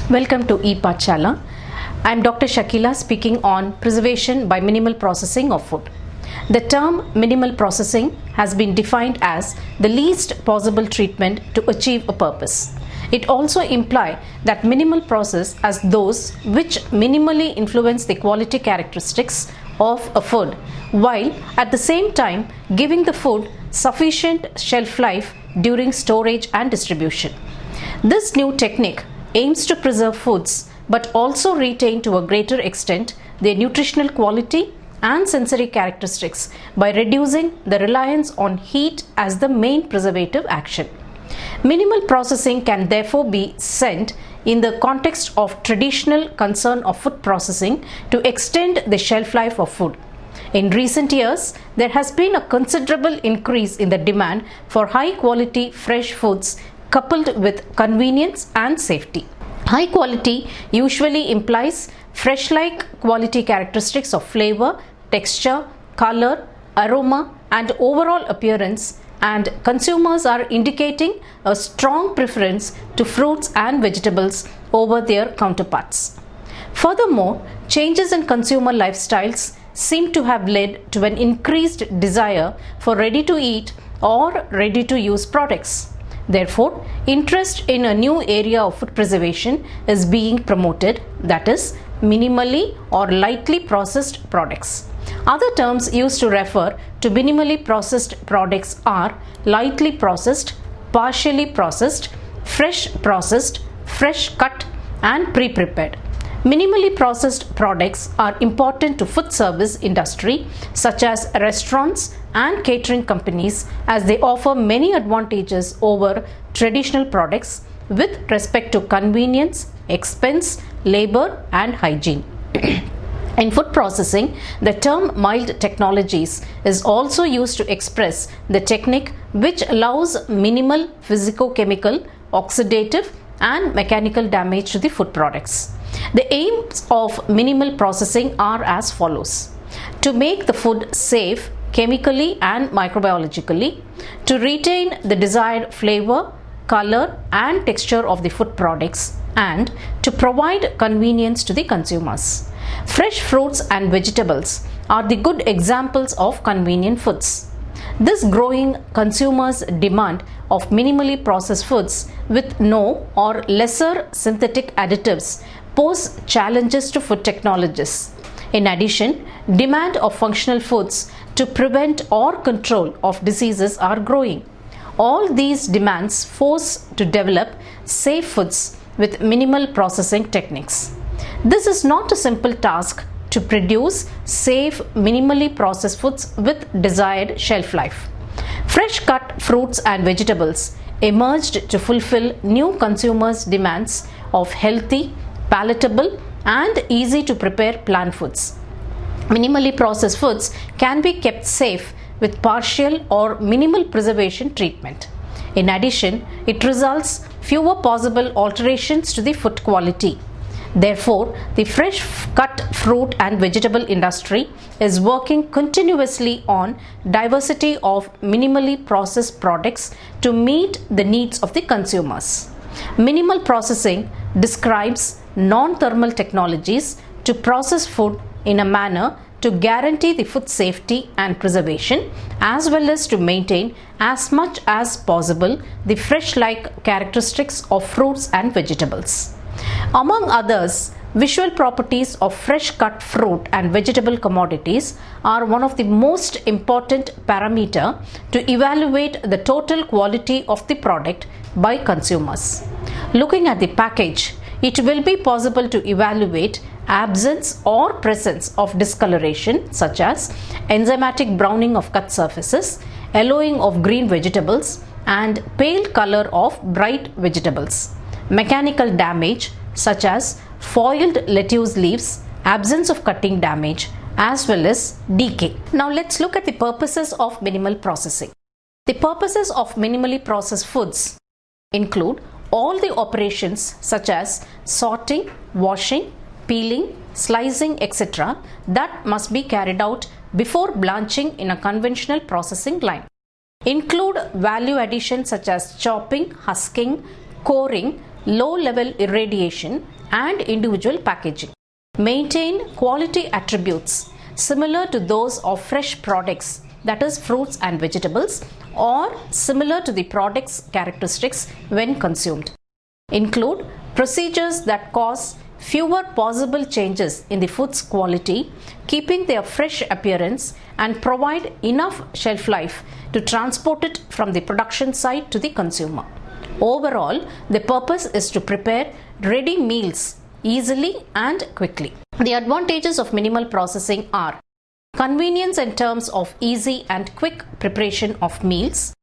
Welcome to E-Pathshala. I am Dr. Shakila speaking on preservation by minimal processing of food. The term minimal processing has been defined as the least possible treatment to achieve a purpose. It also implies that minimal process as those which minimally influence the quality characteristics of a food, while at the same time giving the food sufficient shelf life during storage and distribution. This new technique aims to preserve foods but also retain to a greater extent their nutritional quality and sensory characteristics by reducing the reliance on heat as the main preservative action. Minimal processing can therefore be said in the context of traditional concern of food processing to extend the shelf life of food. In recent years, there has been a considerable increase in the demand for high quality fresh foods coupled with convenience and safety. High quality usually implies fresh-like quality characteristics of flavor, texture, color, aroma, and overall appearance, and consumers are indicating a strong preference to fruits and vegetables over their counterparts. Furthermore, changes in consumer lifestyles seem to have led to an increased desire for ready-to-eat or ready-to-use products. Therefore, interest in a new area of food preservation is being promoted, that is, minimally or lightly processed products. Other terms used to refer to minimally processed products are lightly processed, partially processed, fresh cut, and pre-prepared. Minimally processed products are important to food service industry such as restaurants and catering companies as they offer many advantages over traditional products with respect to convenience, expense, labor, and hygiene. In food processing, the term mild technologies is also used to express the technique which allows minimal physico-chemical, oxidative, and mechanical damage to the food products. The aims of minimal processing are as follows: to make the food safe chemically and microbiologically, to retain the desired flavor, color, and texture of the food products, and to provide convenience to the consumers. Fresh fruits and vegetables are the good examples of convenient foods. This growing consumers' demand of minimally processed foods with no or lesser synthetic additives pose challenges to food technologists. In addition, demand of functional foods to prevent or control of diseases are growing. All these demands force to develop safe foods with minimal processing techniques. This is not a simple task to produce safe, minimally processed foods with desired shelf life. Fresh cut fruits and vegetables emerged to fulfill new consumers' demands of healthy, palatable, and easy to prepare plant foods. Minimally processed foods can be kept safe with partial or minimal preservation treatment. In addition, it results fewer possible alterations to the food quality. Therefore, the fresh cut fruit and vegetable industry is working continuously on diversity of minimally processed products to meet the needs of the consumers. Minimal processing describes non-thermal technologies to process food in a manner to guarantee the food safety and preservation, as well as to maintain as much as possible the fresh-like characteristics of fruits and vegetables. Among others, visual properties of fresh cut fruit and vegetable commodities are one of the most important parameters to evaluate the total quality of the product by consumers. Looking at the package, it will be possible to evaluate absence or presence of discoloration such as enzymatic browning of cut surfaces, yellowing of green vegetables, and pale color of bright vegetables. Mechanical damage such as foiled lettuce leaves, absence of cutting damage, as well as decay. Now let's look at the purposes of minimal processing. The purposes of minimally processed foods include all the operations such as sorting, washing, peeling, slicing, etc. that must be carried out before blanching in a conventional processing line. Include value addition such as chopping, husking, coring, low-level irradiation, and individual packaging. Maintain quality attributes similar to those of fresh products, that is fruits and vegetables, or similar to the product's characteristics when consumed. Include procedures that cause fewer possible changes in the food's quality, keeping their fresh appearance, and provide enough shelf life to transport it from the production site to the consumer. Overall, the purpose is to prepare ready meals easily and quickly. The advantages of minimal processing are convenience in terms of easy and quick preparation of meals,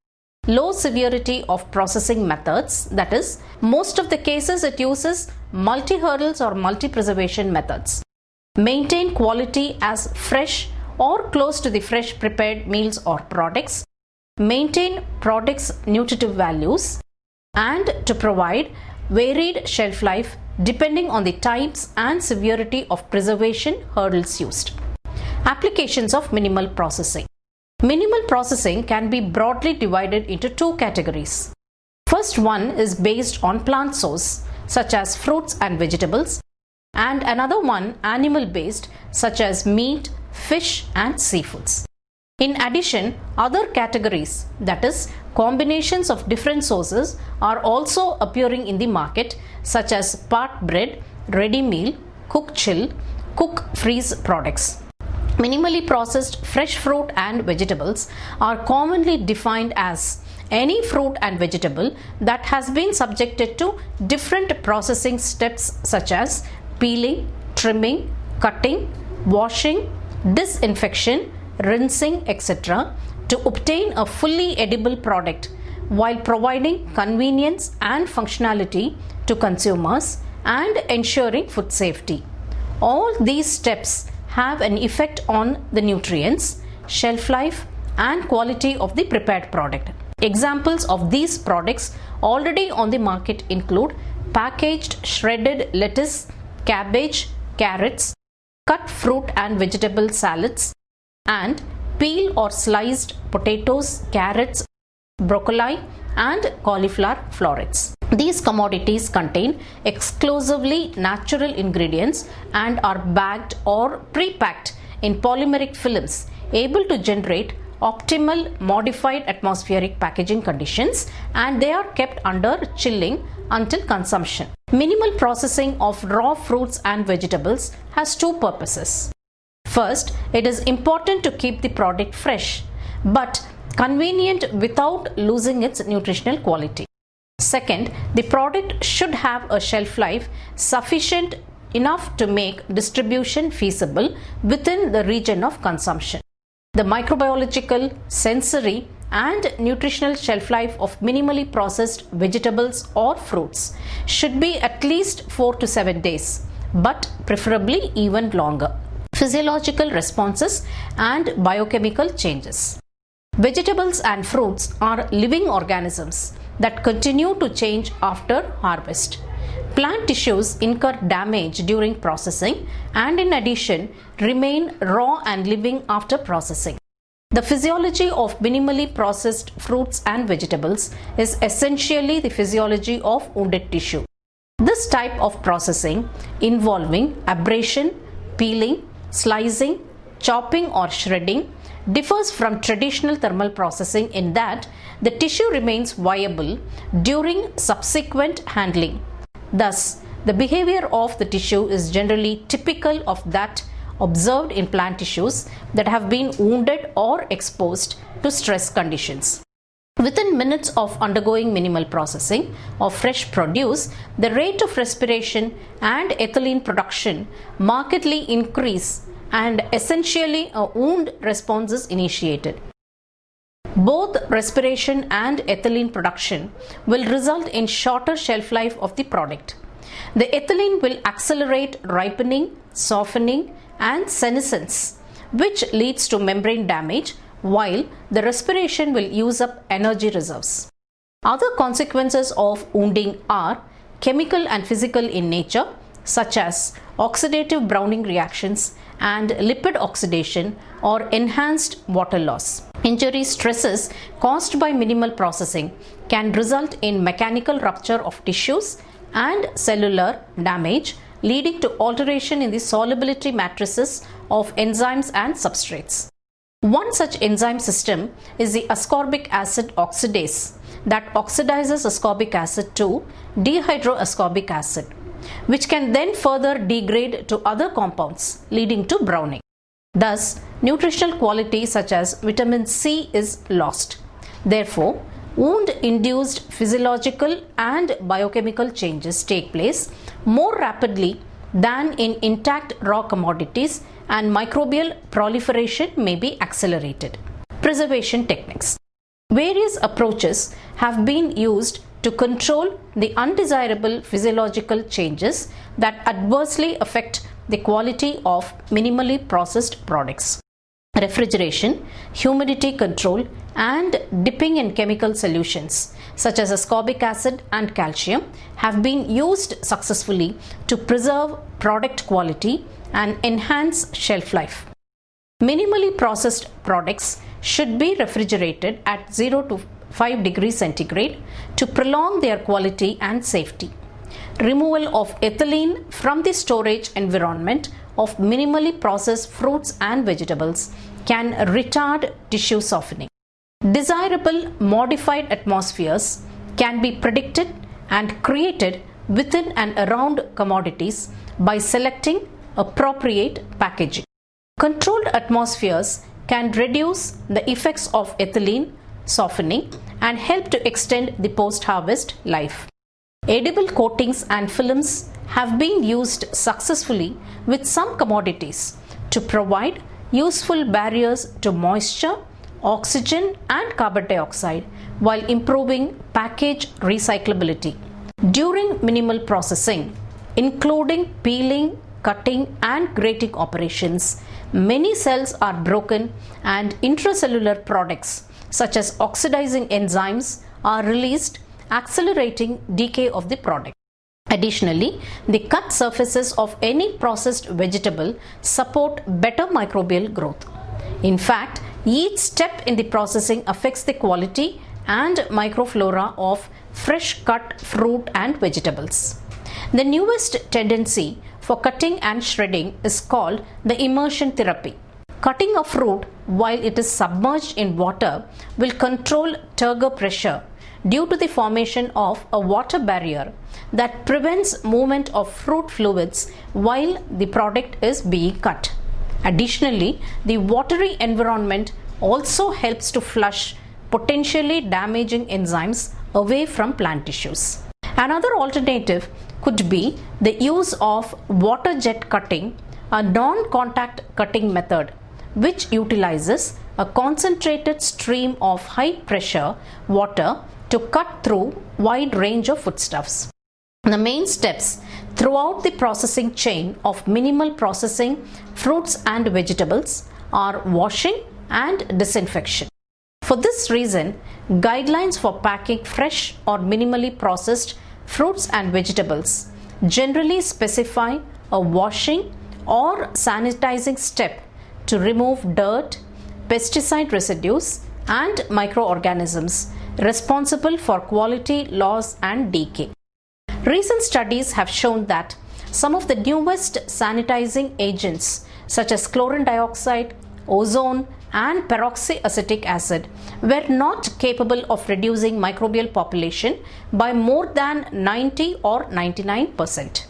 low severity of processing methods, that is, most of the cases it uses multi-hurdles or multi-preservation methods. Maintain quality as fresh or close to the fresh prepared meals or products. Maintain products' nutritive values, and to provide varied shelf life depending on the types and severity of preservation hurdles used. Applications of minimal processing. Minimal processing can be broadly divided into two categories. First one is based on plant source, such as fruits and vegetables, and another one animal based, such as meat, fish and seafoods. In addition, other categories, that is, combinations of different sources, are also appearing in the market, such as part bread, ready meal, cook chill, cook freeze products. Minimally processed fresh fruit and vegetables are commonly defined as any fruit and vegetable that has been subjected to different processing steps such as peeling, trimming, cutting, washing, disinfection, rinsing, etc. to obtain a fully edible product while providing convenience and functionality to consumers and ensuring food safety. All these steps have an effect on the nutrients, shelf life and quality of the prepared product. Examples of these products already on the market include packaged shredded lettuce, cabbage, carrots, cut fruit and vegetable salads, and peel or sliced potatoes, carrots, broccoli and cauliflower florets. These commodities contain exclusively natural ingredients and are bagged or pre-packed in polymeric films able to generate optimal modified atmospheric packaging conditions, and they are kept under chilling until consumption. Minimal processing of raw fruits and vegetables has two purposes. First, it is important to keep the product fresh but convenient without losing its nutritional quality. Second, the product should have a shelf life sufficient enough to make distribution feasible within the region of consumption. The microbiological, sensory and nutritional shelf life of minimally processed vegetables or fruits should be at least 4 to 7 days, but preferably even longer. Physiological responses and biochemical changes. Vegetables and fruits are living organisms that continue to change after harvest. Plant tissues incur damage during processing and in addition remain raw and living after processing. The physiology of minimally processed fruits and vegetables is essentially the physiology of wounded tissue. This type of processing involving abrasion, peeling, slicing, chopping or shredding differs from traditional thermal processing in that the tissue remains viable during subsequent handling. Thus, the behavior of the tissue is generally typical of that observed in plant tissues that have been wounded or exposed to stress conditions. Within minutes of undergoing minimal processing of fresh produce, the rate of respiration and ethylene production markedly increase and essentially a wound response is initiated. Both respiration and ethylene production will result in shorter shelf life of the product. The ethylene will accelerate ripening, softening and senescence, which leads to membrane damage, while the respiration will use up energy reserves. Other consequences of wounding are chemical and physical in nature, such as oxidative browning reactions and lipid oxidation or enhanced water loss. Injury stresses caused by minimal processing can result in mechanical rupture of tissues, and cellular damage, leading to alteration in the solubility matrices of enzymes and substrates. One such enzyme system is the ascorbic acid oxidase that oxidizes ascorbic acid to dehydroascorbic acid, which can then further degrade to other compounds, leading to browning. Thus, nutritional quality such as vitamin C is lost. Therefore, wound-induced physiological and biochemical changes take place more rapidly than in intact raw commodities, and microbial proliferation may be accelerated. Preservation techniques. Various approaches have been used to control the undesirable physiological changes that adversely affect the quality of minimally processed products. Refrigeration, humidity control, and dipping in chemical solutions such as ascorbic acid and calcium have been used successfully to preserve product quality and enhance shelf life. Minimally processed products should be refrigerated at 0 to 5 degrees centigrade to prolong their quality and safety. Removal of ethylene from the storage environment of minimally processed fruits and vegetables can retard tissue softening. Desirable modified atmospheres can be predicted and created within and around commodities by selecting appropriate packaging. Controlled atmospheres can reduce the effects of ethylene softening and help to extend the post-harvest life. Edible coatings and films have been used successfully with some commodities to provide useful barriers to moisture, oxygen, and carbon dioxide while improving package recyclability. During minimal processing, including peeling, cutting, and grating operations, many cells are broken and intracellular products such as oxidizing enzymes are released, accelerating decay of the product. Additionally, the cut surfaces of any processed vegetable support better microbial growth. In fact, each step in the processing affects the quality and microflora of fresh cut fruit and vegetables. The newest tendency for cutting and shredding is called the immersion therapy. Cutting a fruit while it is submerged in water will control turgor pressure due to the formation of a water barrier that prevents movement of fruit fluids while the product is being cut. Additionally, the watery environment also helps to flush potentially damaging enzymes away from plant tissues. Another alternative could be the use of water jet cutting, a non-contact cutting method which utilizes a concentrated stream of high pressure water to cut through wide range of foodstuffs. The main steps throughout the processing chain of minimal processing fruits and vegetables are washing and disinfection. For this reason, guidelines for packing fresh or minimally processed fruits and vegetables generally specify a washing or sanitizing step to remove dirt, pesticide residues, and microorganisms responsible for quality loss and decay. Recent studies have shown that some of the newest sanitizing agents such as chlorine dioxide, ozone, and peroxyacetic acid were not capable of reducing microbial population by more than 90 or 99%.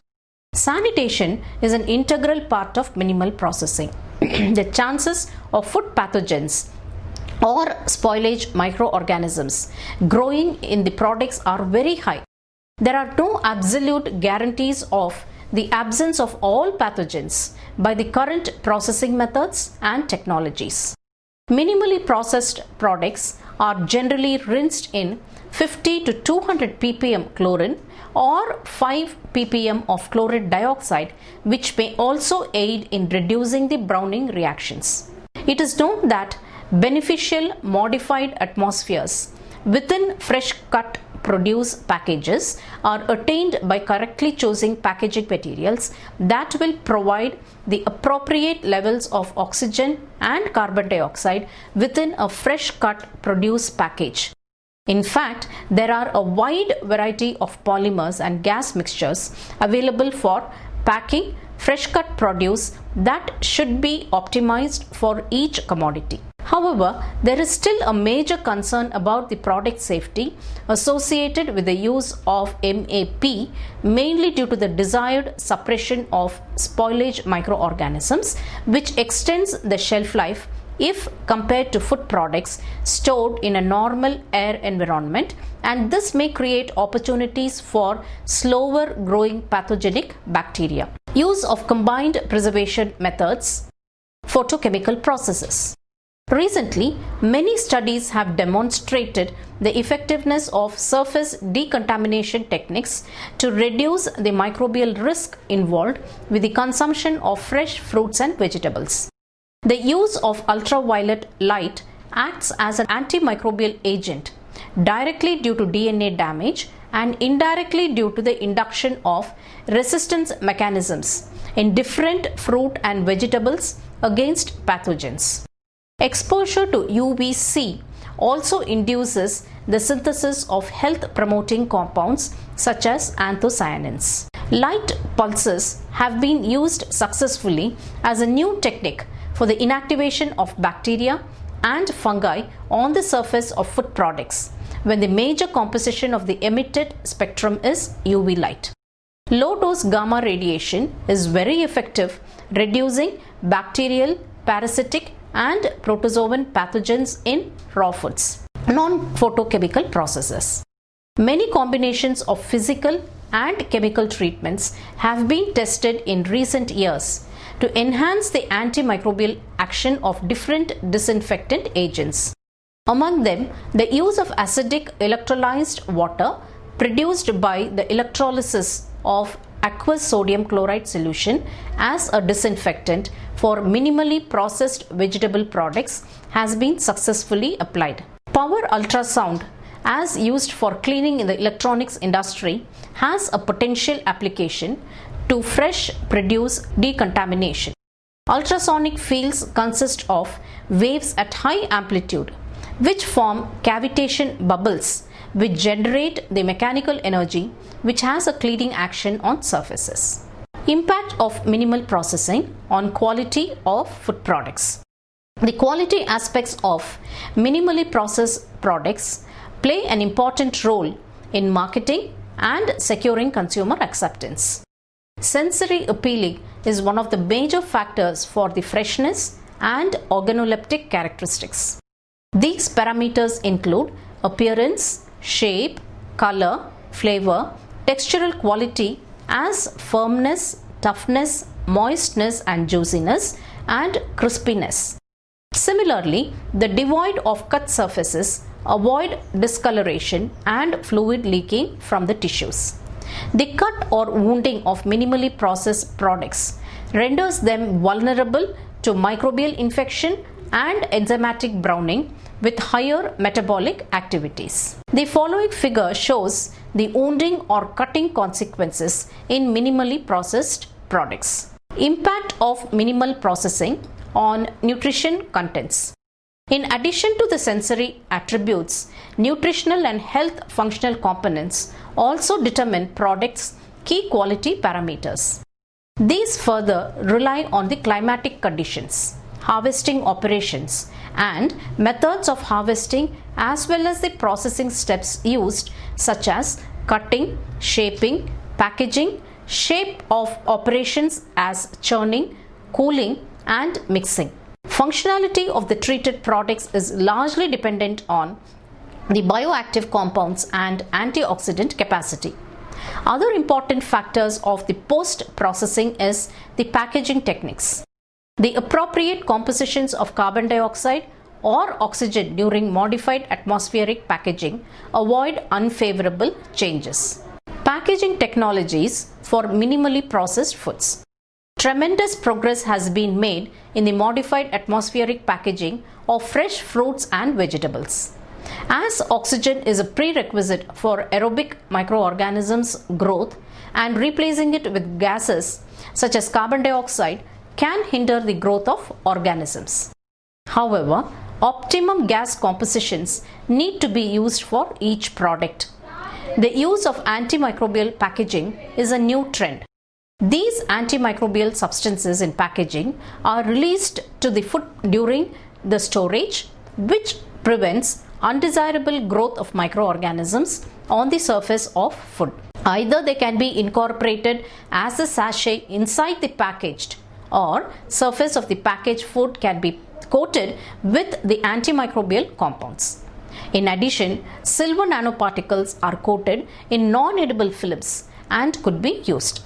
Sanitation is an integral part of minimal processing. The chances of food pathogens or spoilage microorganisms growing in the products are very high. There are no absolute guarantees of the absence of all pathogens by the current processing methods and technologies. Minimally processed products are generally rinsed in 50 to 200 ppm chlorine or 5 ppm of chloride dioxide, which may also aid in reducing the browning reactions. It is known that beneficial modified atmospheres within fresh cut produce packages are attained by correctly choosing packaging materials that will provide the appropriate levels of oxygen and carbon dioxide within a fresh cut produce package. In fact, there are a wide variety of polymers and gas mixtures available for packing fresh cut produce that should be optimized for each commodity. However, there is still a major concern about the product safety associated with the use of MAP, mainly due to the desired suppression of spoilage microorganisms, which extends the shelf life if compared to food products stored in a normal air environment, and this may create opportunities for slower growing pathogenic bacteria. Use of combined preservation methods, photochemical processes. Recently, many studies have demonstrated the effectiveness of surface decontamination techniques to reduce the microbial risk involved with the consumption of fresh fruits and vegetables. The use of ultraviolet light acts as an antimicrobial agent directly due to DNA damage and indirectly due to the induction of resistance mechanisms in different fruit and vegetables against pathogens. Exposure to UVC also induces the synthesis of health-promoting compounds such as anthocyanins. Light pulses have been used successfully as a new technique for the inactivation of bacteria and fungi on the surface of food products when the major composition of the emitted spectrum is UV light. Low-dose gamma radiation is very effective reducing bacterial, parasitic and protozoan pathogens in raw foods. Non-photochemical processes. Many combinations of physical and chemical treatments have been tested in recent years to enhance the antimicrobial action of different disinfectant agents. Among them, the use of acidic electrolyzed water produced by the electrolysis of aqueous sodium chloride solution as a disinfectant for minimally processed vegetable products has been successfully applied. Power ultrasound, as used for cleaning in the electronics industry, has a potential application to fresh produce decontamination. Ultrasonic fields consist of waves at high amplitude which form cavitation bubbles which generate the mechanical energy which has a cleaning action on surfaces. Impact of minimal processing on quality of food products. The quality aspects of minimally processed products play an important role in marketing and securing consumer acceptance. Sensory appealing is one of the major factors for the freshness and organoleptic characteristics. These parameters include appearance, shape, color, flavor, textural quality as firmness, toughness, moistness and juiciness, and crispiness. Similarly, the devoid of cut surfaces avoid discoloration and fluid leaking from the tissues. The cut or wounding of minimally processed products renders them vulnerable to microbial infection and enzymatic browning with higher metabolic activities. The following figure shows the wounding or cutting consequences in minimally processed products. Impact of minimal processing on nutrition contents. In addition to the sensory attributes, nutritional and health functional components also determine products' key quality parameters. These further rely on the climatic conditions, harvesting operations, and methods of harvesting as well as the processing steps used such as cutting, shaping, packaging, shape of operations as churning, cooling, and mixing. Functionality of the treated products is largely dependent on the bioactive compounds and antioxidant capacity. Other important factors of the post-processing is the packaging techniques. The appropriate compositions of carbon dioxide or oxygen during modified atmospheric packaging avoid unfavorable changes. Packaging technologies for minimally processed foods. Tremendous progress has been made in the modified atmospheric packaging of fresh fruits and vegetables. As oxygen is a prerequisite for aerobic microorganisms' growth, and replacing it with gases such as carbon dioxide can hinder the growth of organisms. However, optimum gas compositions need to be used for each product. The use of antimicrobial packaging is a new trend. These antimicrobial substances in packaging are released to the food during the storage, which prevents undesirable growth of microorganisms on the surface of food. Either they can be incorporated as a sachet inside the packaged, or surface of the packaged food can be coated with the antimicrobial compounds. In addition, silver nanoparticles are coated in non-edible films and could be used.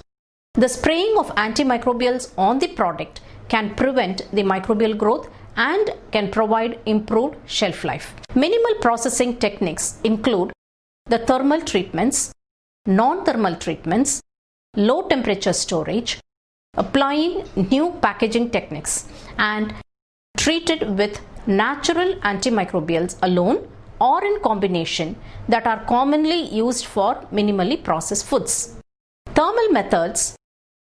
The spraying of antimicrobials on the product can prevent the microbial growth and can provide improved shelf life. Minimal processing techniques include the thermal treatments, non-thermal treatments, low temperature storage, applying new packaging techniques, and treated with natural antimicrobials alone or in combination that are commonly used for minimally processed foods. Thermal methods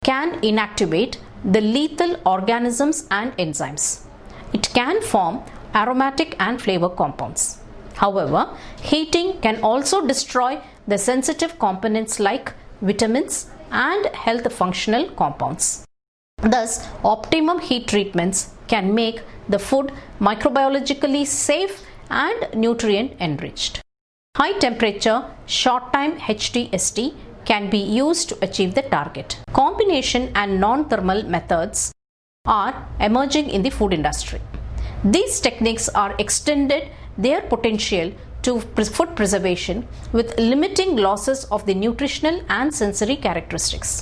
can inactivate the lethal organisms and enzymes. It can form aromatic and flavor compounds. However, heating can also destroy the sensitive components like vitamins and health functional compounds. Thus, optimum heat treatments can make the food microbiologically safe and nutrient enriched. High temperature short time HTST can be used to achieve the target. Combination and non-thermal methods are emerging in the food industry. These techniques are extended their potential to food preservation with limiting losses of the nutritional and sensory characteristics.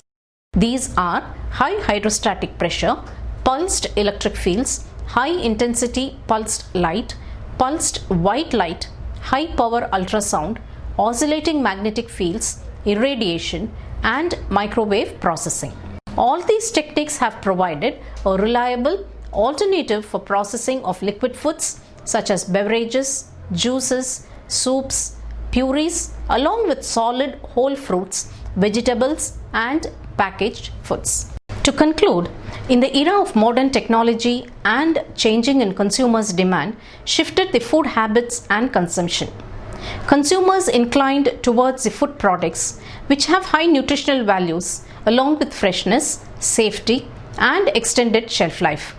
These are high hydrostatic pressure, pulsed electric fields, high intensity pulsed light, pulsed white light, high power ultrasound, oscillating magnetic fields, irradiation, and microwave processing. All these techniques have provided a reliable alternative for processing of liquid foods such as beverages, juices, soups, purees, along with solid whole fruits, vegetables, and packaged foods. To conclude, in the era of modern technology and changing in consumers' demand shifted the food habits and consumption. Consumers inclined towards the food products which have high nutritional values along with freshness, safety, and extended shelf life.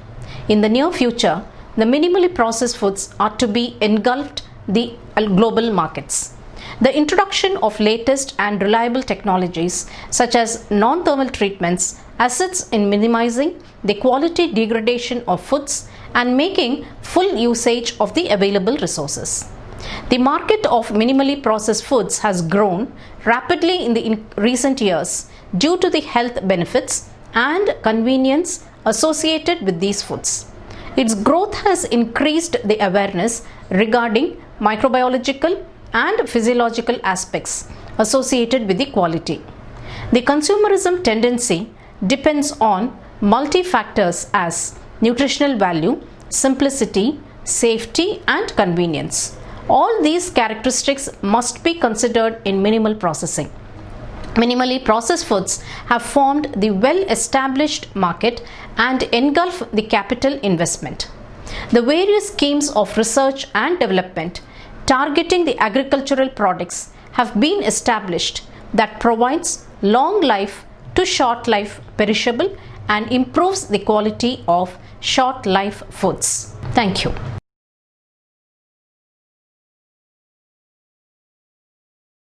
In the near future, the minimally processed foods are to be engulfed the global markets. The introduction of latest and reliable technologies such as non-thermal treatments assists in minimizing the quality degradation of foods and making full usage of the available resources. The market of minimally processed foods has grown rapidly in the recent years due to the health benefits and convenience associated with these foods. Its growth has increased the awareness regarding microbiological and physiological aspects associated with the quality. The consumerism tendency depends on multi-factors as nutritional value, simplicity, safety, and convenience. All these characteristics must be considered in minimal processing. Minimally processed foods have formed the well-established market and engulf the capital investment. The various schemes of research and development targeting the agricultural products have been established that provides long life to short life perishable and improves the quality of short life foods. Thank you.